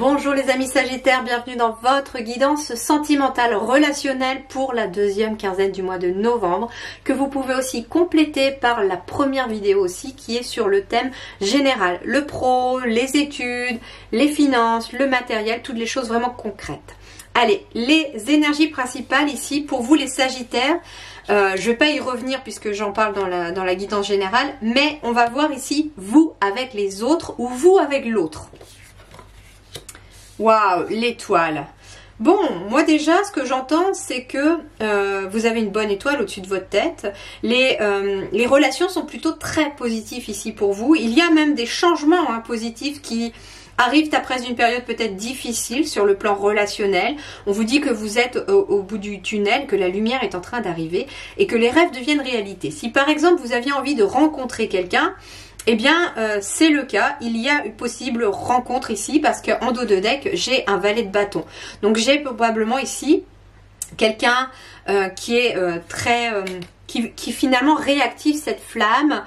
Bonjour les amis Sagittaires, bienvenue dans votre guidance sentimentale relationnelle pour la deuxième quinzaine du mois de novembre, que vous pouvez aussi compléter par la première vidéo aussi qui est sur le thème général, le pro, les études, les finances, le matériel, toutes les choses vraiment concrètes. Allez, les énergies principales ici pour vous les Sagittaires, je ne vais pas y revenir puisque j'en parle dans la guidance générale, mais on va voir ici vous avec les autres ou vous avec l'autre. Waouh, l'étoile. Bon, moi déjà, ce que j'entends, c'est que vous avez une bonne étoile au-dessus de votre tête. Les relations sont plutôt très positives ici pour vous. Il y a même des changements positifs qui arrivent après une période peut-être difficile sur le plan relationnel. On vous dit que vous êtes au bout du tunnel, que la lumière est en train d'arriver et que les rêves deviennent réalité. Si par exemple vous aviez envie de rencontrer quelqu'un, eh bien, c'est le cas. Il y a une possible rencontre ici parce qu'en dos de deck, j'ai un valet de bâton. Donc, j'ai probablement ici quelqu'un qui est qui finalement réactive cette flamme.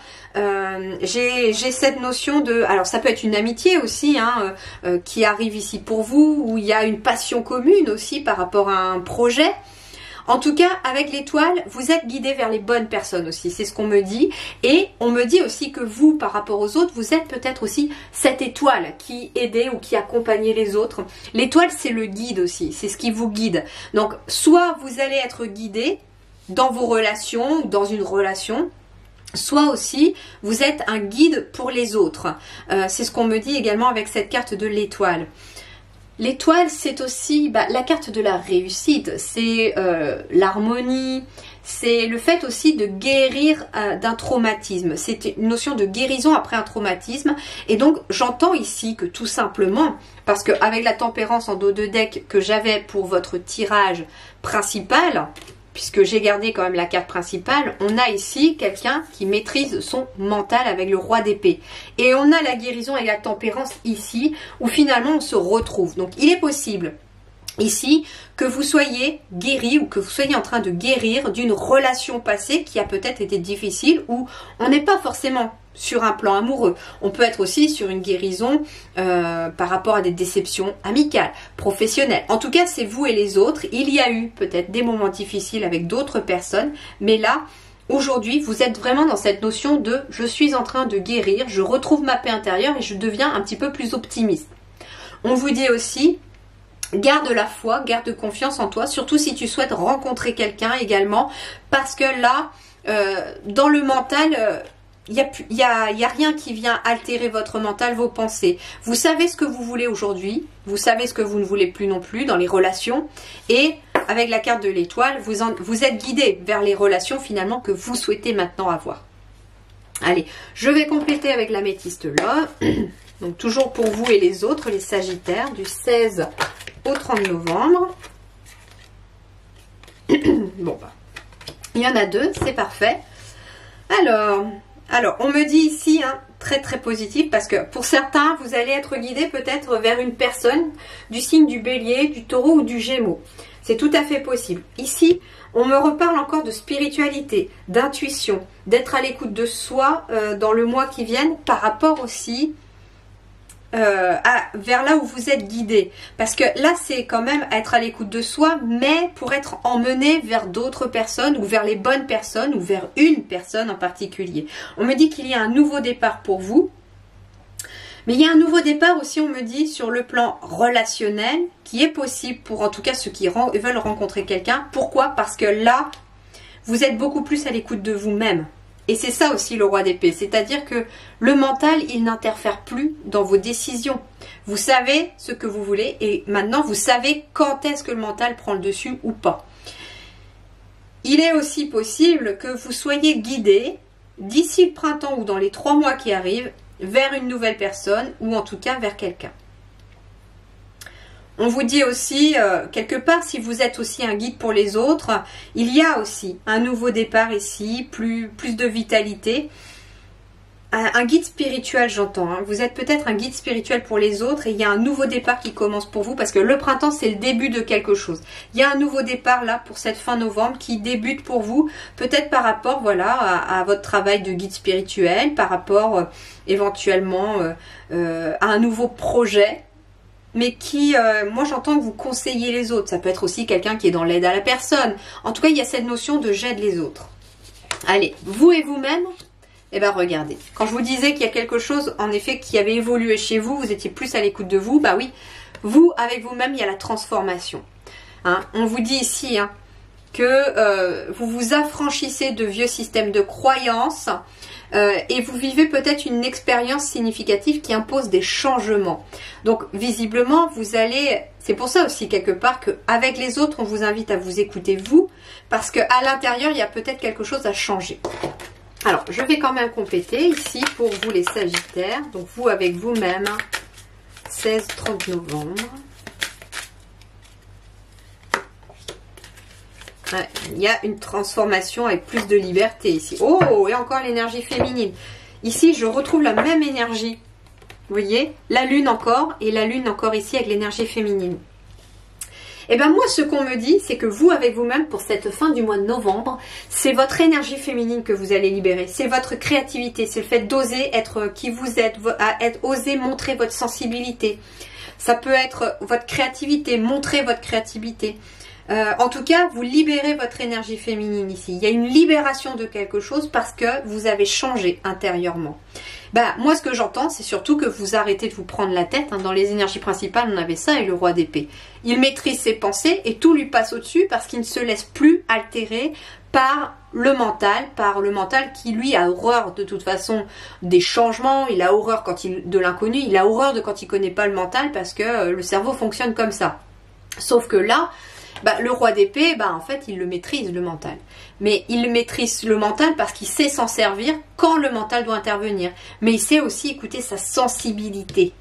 J'ai cette notion de... Alors, ça peut être une amitié aussi qui arrive ici pour vous, où il y a une passion commune aussi par rapport à un projet. En tout cas, avec l'étoile, vous êtes guidé vers les bonnes personnes aussi, c'est ce qu'on me dit. Et on me dit aussi que vous, par rapport aux autres, vous êtes peut-être aussi cette étoile qui aidait ou qui accompagnait les autres. L'étoile, c'est le guide aussi, c'est ce qui vous guide. Donc, soit vous allez être guidé dans vos relations, dans une relation, soit aussi vous êtes un guide pour les autres. C'est ce qu'on me dit également avec cette carte de l'étoile. L'étoile, c'est aussi la carte de la réussite, c'est l'harmonie, c'est le fait aussi de guérir d'un traumatisme. C'est une notion de guérison après un traumatisme. Et donc, j'entends ici que tout simplement, parce qu'avec la tempérance en dos de deck que j'avais pour votre tirage principal, puisque j'ai gardé quand même la carte principale, on a ici quelqu'un qui maîtrise son mental avec le roi d'épée. Et on a la guérison et la tempérance ici, où finalement on se retrouve. Donc il est possible ici que vous soyez guéri ou que vous soyez en train de guérir d'une relation passée qui a peut-être été difficile, ou on n'est pas forcément sur un plan amoureux. On peut être aussi sur une guérison par rapport à des déceptions amicales, professionnelles. En tout cas, c'est vous et les autres. Il y a eu peut-être des moments difficiles avec d'autres personnes, mais là, aujourd'hui, vous êtes vraiment dans cette notion de « je suis en train de guérir, je retrouve ma paix intérieure et je deviens un petit peu plus optimiste ». On vous dit aussi « garde la foi, garde confiance en toi », surtout si tu souhaites rencontrer quelqu'un également, parce que là, dans le mental... Il y a rien qui vient altérer votre mental, vos pensées. Vous savez ce que vous voulez aujourd'hui, vous savez ce que vous ne voulez plus non plus dans les relations. Et avec la carte de l'étoile, vous êtes guidé vers les relations finalement que vous souhaitez maintenant avoir. Allez, je vais compléter avec l'améthyste là. Donc toujours pour vous et les autres, les Sagittaires, du 16 au 30 novembre. Bon, il y en a deux, c'est parfait. Alors, on me dit ici, très très positif, parce que pour certains, vous allez être guidé peut-être vers une personne du signe du Bélier, du Taureau ou du Gémeaux. C'est tout à fait possible. Ici, on me reparle encore de spiritualité, d'intuition, d'être à l'écoute de soi dans le mois qui vient, par rapport aussi vers là où vous êtes guidé. Parce que là, c'est quand même être à l'écoute de soi, mais pour être emmené vers d'autres personnes, ou vers les bonnes personnes, ou vers une personne en particulier. On me dit qu'il y a un nouveau départ pour vous. Mais il y a un nouveau départ aussi, on me dit, sur le plan relationnel, qui est possible pour, en tout cas, ceux qui veulent rencontrer quelqu'un. Pourquoi? Parce que là, vous êtes beaucoup plus à l'écoute de vous-même. Et c'est ça aussi le roi d'épée, c'est-à-dire que le mental, il n'interfère plus dans vos décisions. Vous savez ce que vous voulez et maintenant vous savez quand est-ce que le mental prend le dessus ou pas. Il est aussi possible que vous soyez guidé d'ici le printemps ou dans les 3 mois qui arrivent vers une nouvelle personne ou en tout cas vers quelqu'un. On vous dit aussi, quelque part, si vous êtes aussi un guide pour les autres, il y a aussi un nouveau départ ici, plus de vitalité. Un guide spirituel, j'entends. Vous êtes peut-être un guide spirituel pour les autres et il y a un nouveau départ qui commence pour vous parce que le printemps, c'est le début de quelque chose. Il y a un nouveau départ là pour cette fin novembre qui débute pour vous, peut-être par rapport à votre travail de guide spirituel, par rapport éventuellement à un nouveau projet. mais qui, moi j'entends que vous conseillez les autres. Ça peut être aussi quelqu'un qui est dans l'aide à la personne. En tout cas, il y a cette notion de j'aide les autres. Allez, vous et vous-même, eh bien regardez. Quand je vous disais qu'il y a quelque chose, en effet, qui avait évolué chez vous, vous étiez plus à l'écoute de vous, bah oui, vous, avec vous-même, il y a la transformation. Hein, on vous dit ici que vous vous affranchissez de vieux systèmes de croyances et vous vivez peut-être une expérience significative qui impose des changements. Donc visiblement, vous allez... C'est pour ça aussi quelque part qu'avec les autres, on vous invite à vous écouter vous, parce qu'à l'intérieur, il y a peut-être quelque chose à changer. Alors, je vais quand même compléter ici pour vous les Sagittaires. Donc vous avec vous-même, 16-30 novembre. Ouais, il y a une transformation avec plus de liberté ici. Oh, et encore l'énergie féminine. Ici, je retrouve la même énergie. Vous voyez, la lune encore, et la lune encore ici avec l'énergie féminine. Et bien moi, ce qu'on me dit, c'est que vous, avec vous-même, pour cette fin du mois de novembre, c'est votre énergie féminine que vous allez libérer. C'est votre créativité, c'est le fait d'oser être qui vous êtes, oser montrer votre sensibilité. Ça peut être votre créativité, montrer votre créativité. En tout cas, vous libérez votre énergie féminine ici. Il y a une libération de quelque chose parce que vous avez changé intérieurement. Bah, moi, ce que j'entends, c'est surtout que vous arrêtez de vous prendre la tête. Hein. Dans les énergies principales, on avait ça et le roi d'épée. Il maîtrise ses pensées et tout lui passe au-dessus parce qu'il ne se laisse plus altérer par le mental qui, lui, a horreur de toute façon des changements. Il a horreur de l'inconnu. Il a horreur de quand il ne connaît pas le mental parce que le cerveau fonctionne comme ça. Sauf que là... Bah, le roi d'épée, bah, en fait, il le maîtrise, le mental. Mais il maîtrise le mental parce qu'il sait s'en servir quand le mental doit intervenir. Mais il sait aussi écouter sa sensibilité.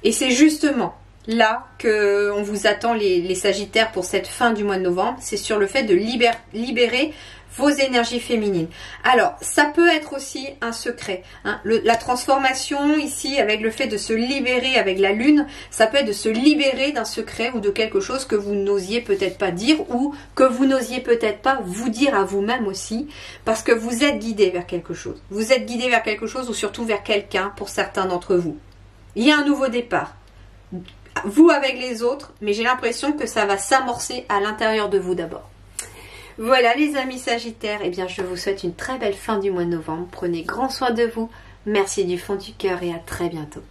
Et c'est justement là qu'on vous attend les Sagittaires pour cette fin du mois de novembre. C'est sur le fait de libérer vos énergies féminines. Alors, ça peut être aussi un secret. Hein. La transformation ici, avec le fait de se libérer avec la lune, ça peut être de se libérer d'un secret ou de quelque chose que vous n'osiez peut-être pas dire ou que vous n'osiez peut-être pas vous dire à vous-même aussi, parce que vous êtes guidé vers quelque chose. Vous êtes guidé vers quelque chose ou surtout vers quelqu'un pour certains d'entre vous. Il y a un nouveau départ. Vous avec les autres, mais j'ai l'impression que ça va s'amorcer à l'intérieur de vous d'abord. Voilà les amis Sagittaires, eh bien je vous souhaite une très belle fin du mois de novembre. Prenez grand soin de vous. Merci du fond du cœur et à très bientôt.